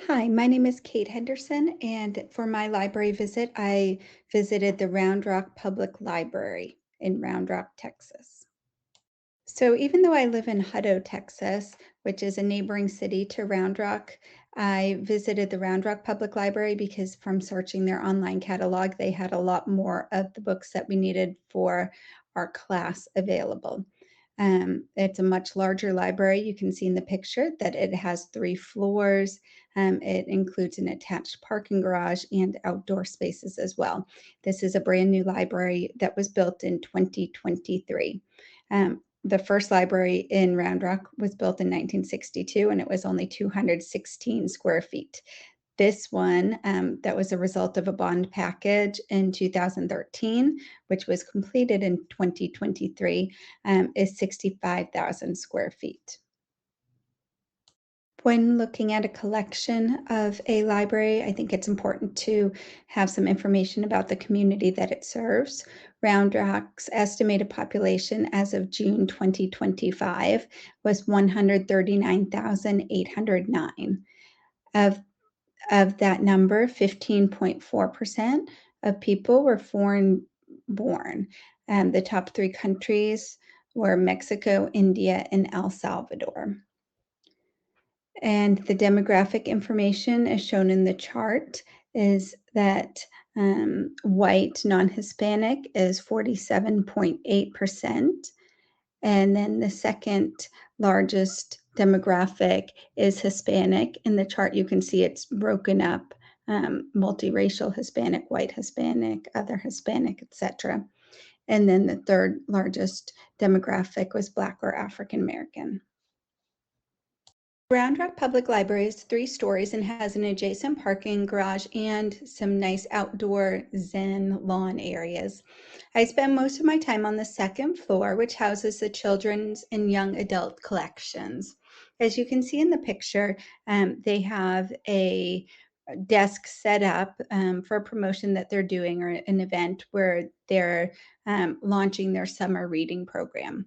Hi, my name is Kate Henderson, and for my library visit, I visited the Round Rock Public Library in Round Rock, Texas. So, even though I live in Hutto, Texas, which is a neighboring city to Round Rock, I visited the Round Rock Public Library because from searching their online catalog, they had a lot more of the books that we needed for our class available. It's a much larger library. You can see in the picture that it has 3 floors. It includes an attached parking garage and outdoor spaces as well. This is a brand new library that was built in 2023. The first library in Round Rock was built in 1962, and it was only 216 square feet. This one, that was a result of a bond package in 2013, which was completed in 2023, is 65,000 square feet. When looking at a collection of a library, I think it's important to have some information about the community that it serves. Round Rock's estimated population as of June 2025 was 139,809. Of of that number, 15.4% of people were foreign born. The top 3 countries were Mexico, India, and El Salvador. And the demographic information as shown in the chart is that white non-Hispanic is 47.8%. And then the second largest demographic is Hispanic. In the chart, you can see it's broken up, multiracial Hispanic, white Hispanic, other Hispanic, etc. And then the third largest demographic was Black or African American. Round Rock Public Library is 3 stories and has an adjacent parking garage and some nice outdoor zen lawn areas. I spend most of my time on the second floor, which houses the children's and young adult collections. As you can see in the picture, they have a desk set up for a promotion that they're doing or an event where they're launching their summer reading program.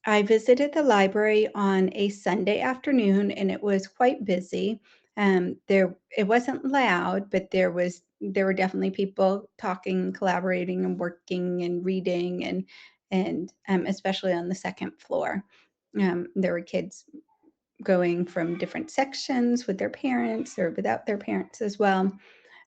I visited the library on a Sunday afternoon, and it was quite busy. It wasn't loud, but there were definitely people talking, collaborating, and working and reading, and especially on the second floor. There were kids going from different sections with their parents or without their parents as well.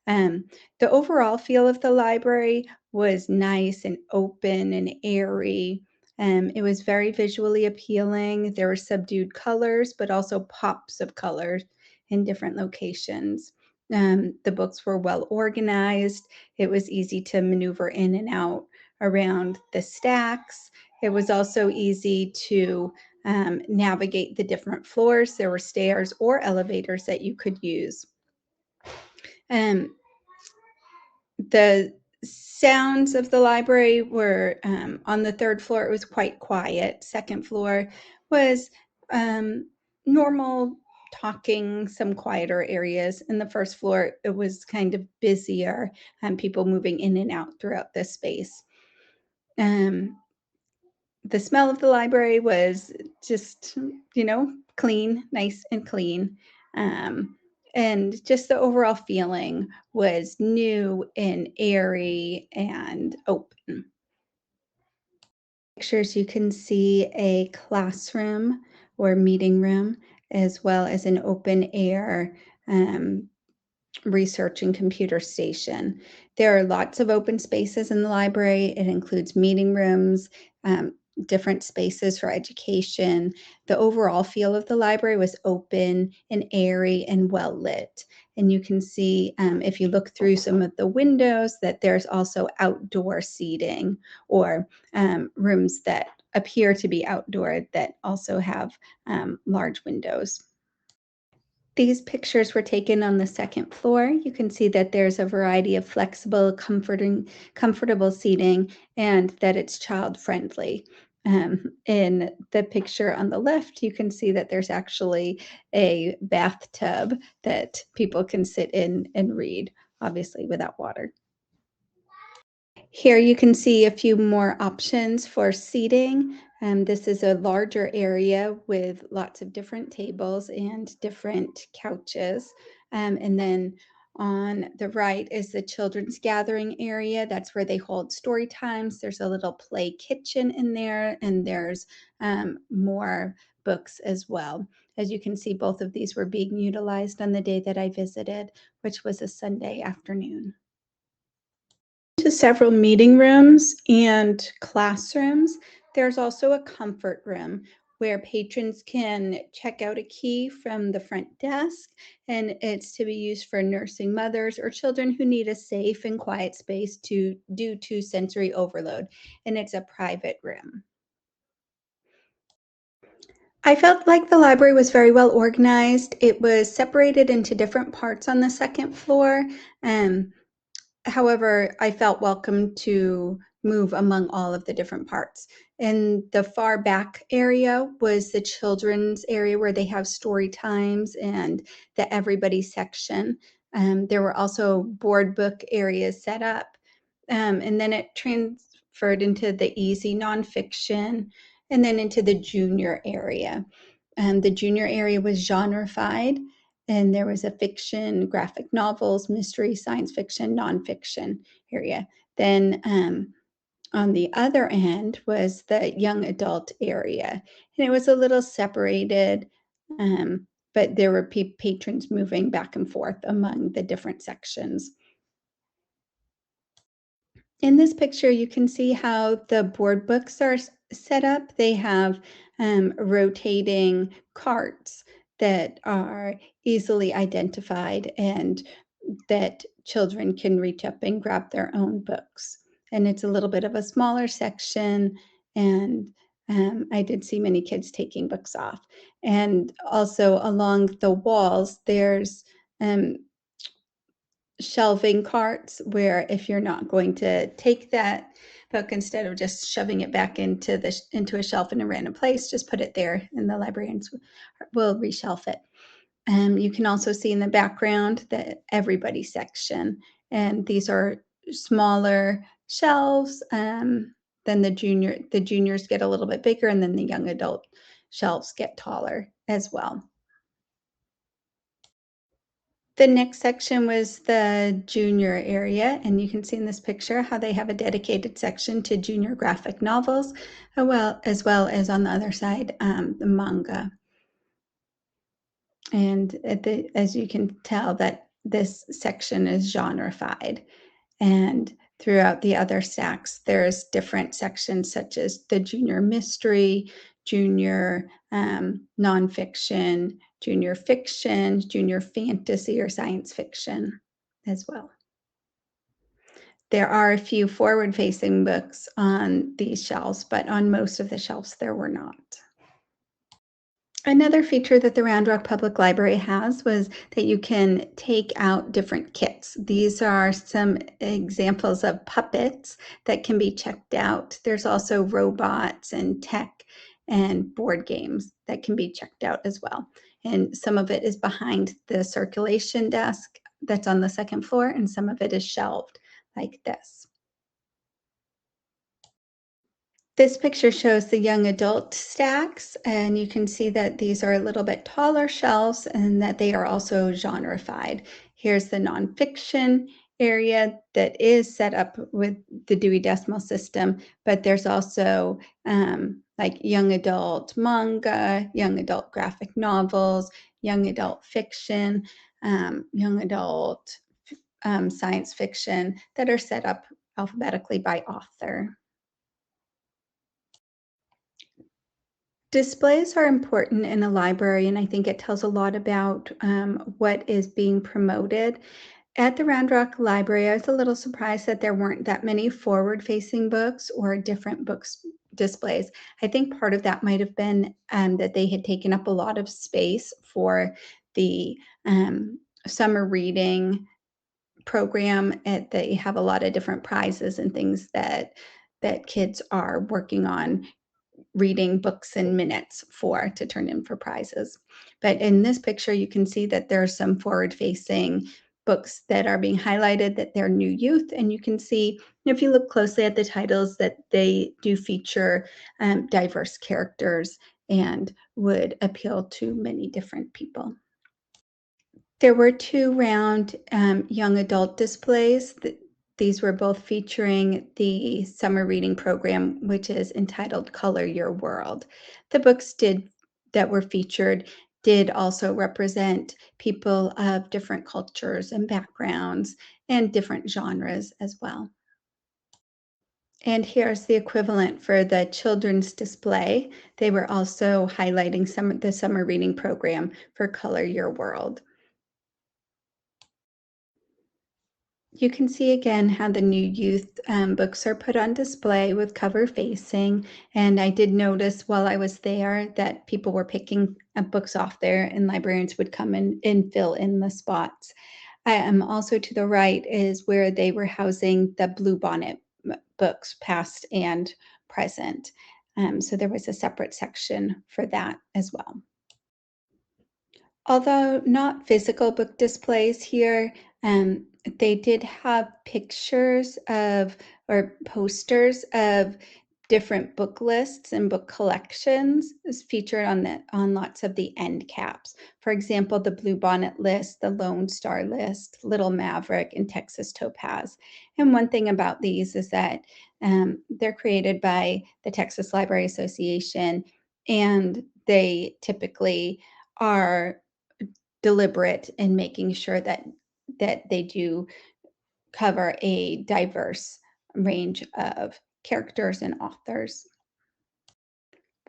Um, the overall feel of the library was nice and open and airy. It was very visually appealing. There were subdued colors, but also pops of colors in different locations. The books were well organized. It was easy to maneuver in and out around the stacks. It was also easy to navigate the different floors. There were stairs or elevators that you could use. Um, the sounds of the library were on the third floor, it was quite quiet. Second floor was normal talking, some quieter areas. In the first floor, it was kind of busier, people moving in and out throughout the space. Um, the smell of the library was just, clean, nice and clean. Um, and just the overall feeling was new and airy and open. Pictures, you can see a classroom or meeting room, as well as an open air research and computer station. There are lots of open spaces in the library. It includes meeting rooms, different spaces for education. The overall feel of the library was open and airy and well lit. And you can see, if you look through some of the windows, that there's also outdoor seating or rooms that appear to be outdoor that also have large windows. These pictures were taken on the second floor. You can see that there's a variety of flexible, comfortable seating and that it's child-friendly. In the picture on the left, you can see that there's actually a bathtub that people can sit in and read, obviously without water. Here you can see a few more options for seating. This is a larger area with lots of different tables and different couches. And then on the right is the children's gathering area. That's where they hold story times. There's a little play kitchen in there, and there's more books as well. As you can see, both of these were being utilized on the day that I visited, which was a Sunday afternoon. To several meeting rooms and classrooms. There's also a comfort room where patrons can check out a key from the front desk, and it's to be used for nursing mothers or children who need a safe and quiet space due to sensory overload, and it's a private room. I felt like the library was very well organized. It was separated into different parts on the second floor. Um, However, I felt welcome to move among all of the different parts. In the far back area was the children's area where they have story times and the everybody section. There were also board book areas set up. And then it transferred into the easy nonfiction and then into the junior area. The junior area was genrefied, and there was a fiction, graphic novels, mystery, science fiction, nonfiction area. Then on the other end was the young adult area, and it was a little separated, but there were patrons moving back and forth among the different sections. In this picture, you can see how the board books are set up. They have rotating carts that are easily identified and that children can reach up and grab their own books. And it's a little bit of a smaller section, and I did see many kids taking books off. And also along the walls, there's shelving carts where if you're not going to take that book, instead of just shoving it back into a shelf in a random place, just put it there and the librarians will reshelf it. You can also see in the background the everybody section, and these are smaller shelves. Then the juniors get a little bit bigger, and then the young adult shelves get taller as well. The next section was the junior area, and you can see in this picture how they have a dedicated section to junior graphic novels, as well as on the other side, the manga. And as you can tell, that this section is genrefied. And throughout the other stacks, there's different sections such as the junior mystery, junior nonfiction, junior fiction, junior fantasy or science fiction as well. There are a few forward-facing books on these shelves, but on most of the shelves there were not. Another feature that the Round Rock Public Library has was that you can take out different kits. These are some examples of puppets that can be checked out. There's also robots and tech and board games that can be checked out as well. And some of it is behind the circulation desk that's on the second floor, and some of it is shelved like this. This picture shows the young adult stacks, and you can see that these are a little bit taller shelves and that they are also genrefied. Here's the nonfiction area that is set up with the Dewey Decimal System, but there's also like young adult manga, young adult graphic novels, young adult fiction, young adult science fiction that are set up alphabetically by author. Displays are important in a library, and I think it tells a lot about what is being promoted. At the Round Rock Library, I was a little surprised that there weren't that many forward-facing books or different books displays. I think part of that might have been that they had taken up a lot of space for the summer reading program. They have a lot of different prizes and things that kids are working on reading books in minutes to turn in for prizes. But in this picture, you can see that there's some forward-facing books that are being highlighted that they're new youth, and you can see if you look closely at the titles that they do feature diverse characters and would appeal to many different people. There were two round young adult displays. These were both featuring the summer reading program, which is entitled Color Your World. The books that were featured did also represent people of different cultures and backgrounds and different genres as well. And here's the equivalent for the children's display. They were also highlighting some of the summer reading program for Color Your World. You can see again how the new youth books are put on display with cover facing. And I did notice while I was there that people were picking books off there, and librarians would come in and fill in the spots. Also to the right is where they were housing the Bluebonnet books, past and present. So there was a separate section for that as well. Although not physical book displays here, they did have pictures of or posters of different book lists and book collections is featured on lots of the end caps. For example, the Bluebonnet list, the Lone Star list, Little Maverick, and Texas Topaz. And one thing about these is that they're created by the Texas Library Association, and they typically are deliberate in making sure that they do cover a diverse range of characters and authors.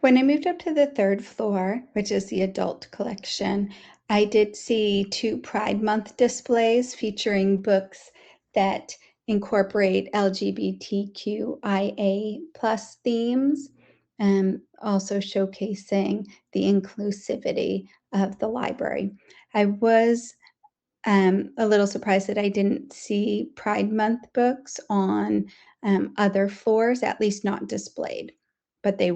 When I moved up to the third floor, which is the adult collection, I did see two Pride Month displays featuring books that incorporate LGBTQIA plus themes, and also showcasing the inclusivity of the library. I was a little surprised that I didn't see Pride Month books on other floors, at least not displayed, but they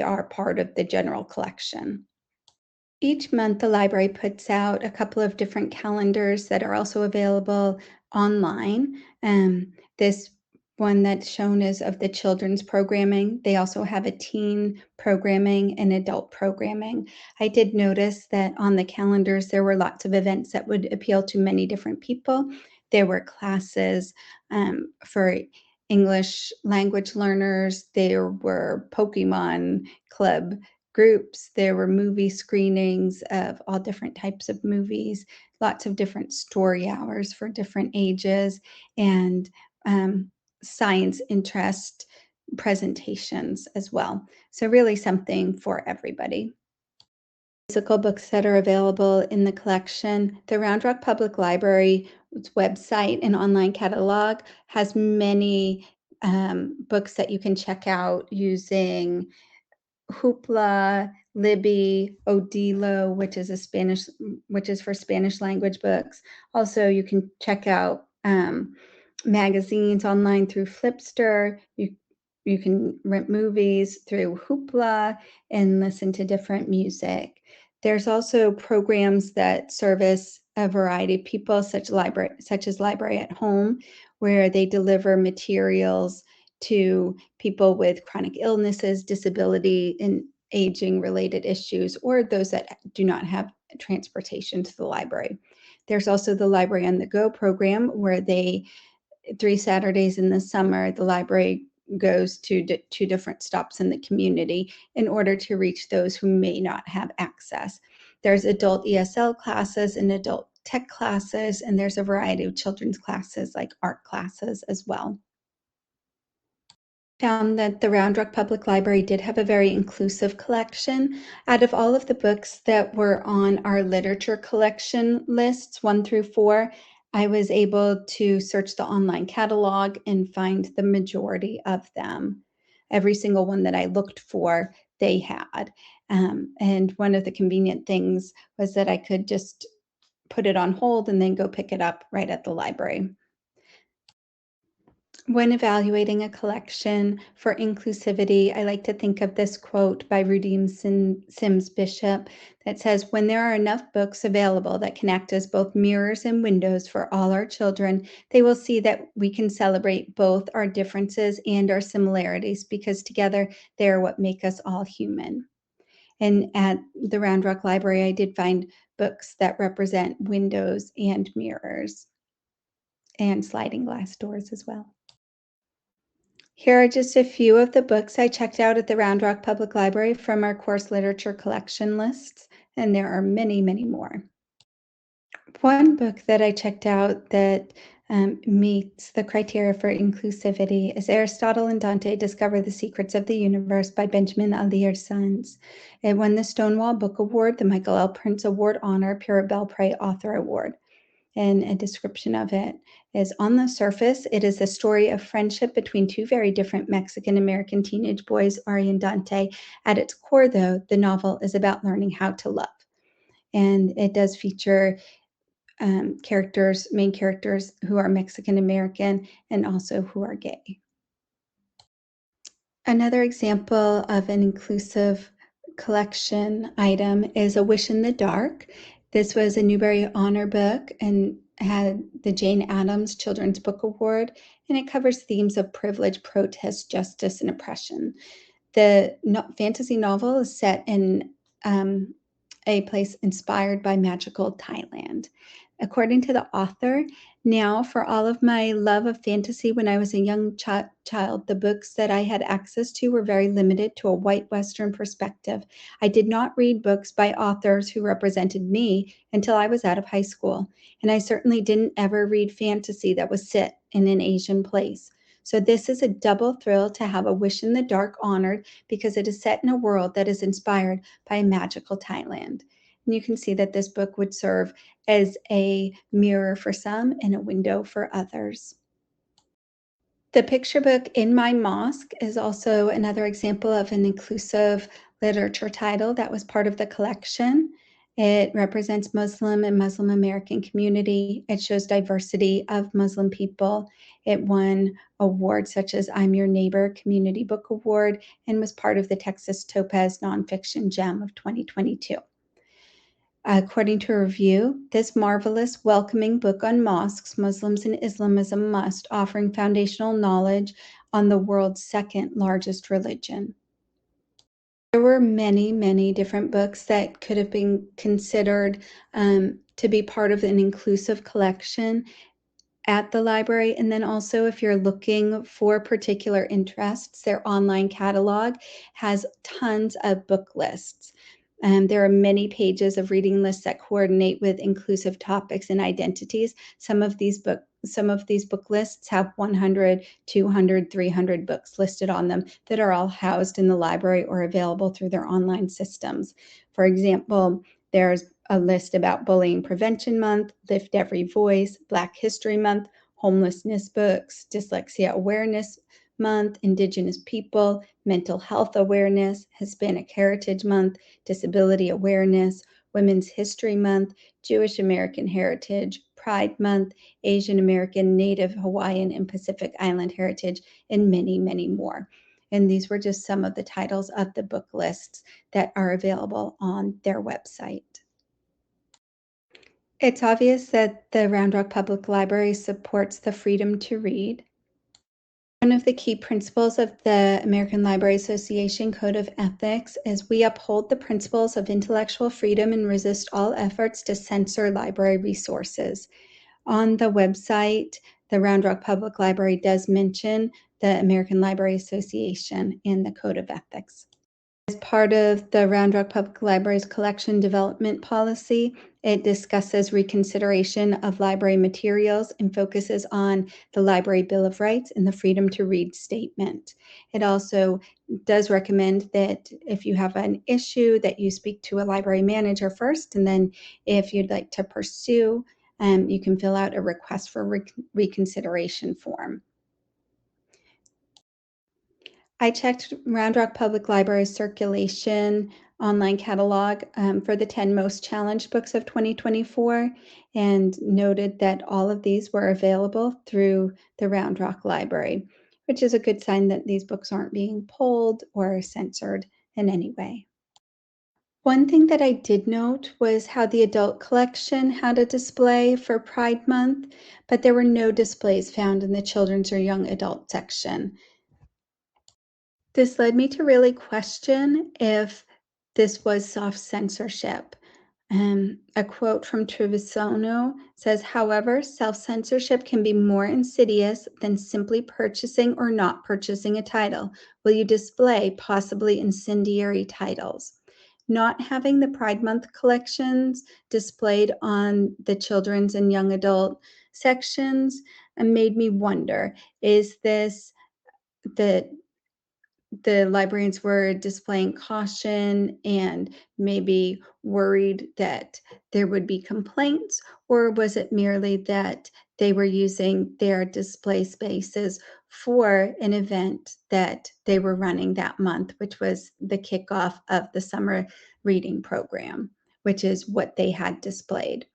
are part of the general collection. Each month, the library puts out a couple of different calendars that are also available online. This one that's shown is of the children's programming. They also have a teen programming and adult programming. I did notice that on the calendars, there were lots of events that would appeal to many different people. There were classes for English language learners. There were Pokemon Club groups. There were movie screenings of all different types of movies, lots of different story hours for different ages, and science interest presentations as well. So really something for everybody. Physical books that are available in the collection. The Round Rock Public Library website and online catalog has many books that you can check out using Hoopla, Libby, Odilo, which is for Spanish language books. Also, you can check out magazines online through Flipster. You can rent movies through Hoopla and listen to different music. There's also programs that service a variety of people, such as Library at Home, where they deliver materials to people with chronic illnesses, disability, and aging related issues, or those that do not have transportation to the library. There's also the Library on the Go program, where 3 Saturdays in the summer, the library goes to two different stops in the community in order to reach those who may not have access. There's adult ESL classes and adult tech classes, and there's a variety of children's classes like art classes as well. Found that the Round Rock Public Library did have a very inclusive collection. Out of all of the books that were on our literature collection lists, 1 through 4, I was able to search the online catalog and find the majority of them. Every single one that I looked for, they had. And one of the convenient things was that I could just put it on hold and then go pick it up right at the library. When evaluating a collection for inclusivity, I like to think of this quote by Rudim Sims Bishop that says, "When there are enough books available that can act as both mirrors and windows for all our children, they will see that we can celebrate both our differences and our similarities because together they are what make us all human." And at the Round Rock Library, I did find books that represent windows and mirrors and sliding glass doors as well. Here are just a few of the books I checked out at the Round Rock Public Library from our course literature collection lists, and there are many, many more. One book that I checked out that meets the criteria for inclusivity is Aristotle and Dante Discover the Secrets of the Universe by Benjamin Alir Sons. It won the Stonewall Book Award, the Michael L. Prince Award Honor, Pura Belpré Author Award. And a description of it is, on the surface, it is a story of friendship between two very different Mexican-American teenage boys, Ari and Dante. At its core, though, the novel is about learning how to love. And it does feature main characters who are Mexican-American and also who are gay. Another example of an inclusive collection item is A Wish in the Dark. This was a Newbery Honor book and had the Jane Addams Children's Book Award, and it covers themes of privilege, protest, justice, and oppression. The fantasy novel is set in a place inspired by magical Thailand. According to the author, now for all of my love of fantasy when I was a young child, the books that I had access to were very limited to a white Western perspective. I did not read books by authors who represented me until I was out of high school, and I certainly didn't ever read fantasy that was set in an Asian place. So this is a double thrill to have A Wish in the Dark honored because it is set in a world that is inspired by a magical Thailand. And you can see that this book would serve as a mirror for some and a window for others. The picture book In My Mosque is also another example of an inclusive literature title that was part of the collection. It represents Muslim and Muslim American community. It shows diversity of Muslim people. It won awards such as I'm Your Neighbor Community Book Award and was part of the Texas Topaz Nonfiction Gem of 2022. According to a review, this marvelous, welcoming book on mosques, Muslims, and Islamism must, offering foundational knowledge on the world's second largest religion. There were many, many different books that could have been considered to be part of an inclusive collection at the library. And then also, if you're looking for particular interests, their online catalog has tons of book lists. There are many pages of reading lists that coordinate with inclusive topics and identities. Some of these book lists have 100, 200, 300 books listed on them that are all housed in the library or available through their online systems. For example, there's a list about Bullying Prevention Month, Lift Every Voice, Black History Month, homelessness books, Dyslexia Awareness Month, Indigenous People, Mental Health Awareness, Hispanic Heritage Month, Disability Awareness, Women's History Month, Jewish American Heritage, Pride Month, Asian American, Native Hawaiian, and Pacific Island Heritage, and many, many more. And these were just some of the titles of the book lists that are available on their website. It's obvious that the Round Rock Public Library supports the freedom to read. One of the key principles of the American Library Association Code of Ethics is we uphold the principles of intellectual freedom and resist all efforts to censor library resources. On the website, the Round Rock Public Library does mention the American Library Association and the Code of Ethics. As part of the Round Rock Public Library's collection development policy, it discusses reconsideration of library materials and focuses on the Library Bill of Rights and the Freedom to Read statement. It also does recommend that if you have an issue that you speak to a library manager first, and then if you'd like to pursue, you can fill out a request for reconsideration form. I checked Round Rock Public Library circulation online catalog for the 10 most challenged books of 2024 and noted that all of these were available through the Round Rock Library, which is a good sign that these books aren't being pulled or censored in any way. One thing that I did note was how the adult collection had a display for Pride Month, but there were no displays found in the children's or young adult section. This led me to really question if this was soft censorship. A quote from Trevisono says, however, self censorship can be more insidious than simply purchasing or not purchasing a title. Will you display possibly incendiary titles? Not having the Pride Month collections displayed on the children's and young adult sections made me wonder, is this the librarians were displaying caution and maybe worried that there would be complaints, or was it merely that they were using their display spaces for an event that they were running that month, which was the kickoff of the summer reading program, which is what they had displayed?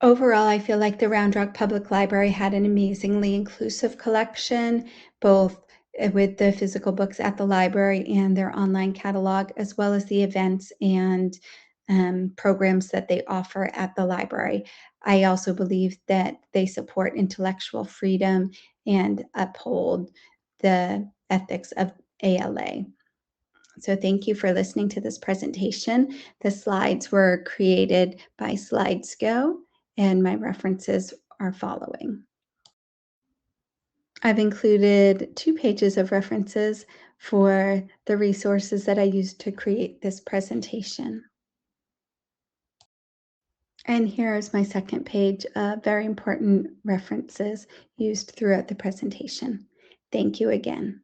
Overall, I feel like the Round Rock Public Library had an amazingly inclusive collection, both with the physical books at the library and their online catalog, as well as the events and programs that they offer at the library. I also believe that they support intellectual freedom and uphold the ethics of ALA. So thank you for listening to this presentation. The slides were created by Slidesgo, and my references are following. I've included 2 pages of references for the resources that I used to create this presentation. And here is my second page of very important references used throughout the presentation. Thank you again.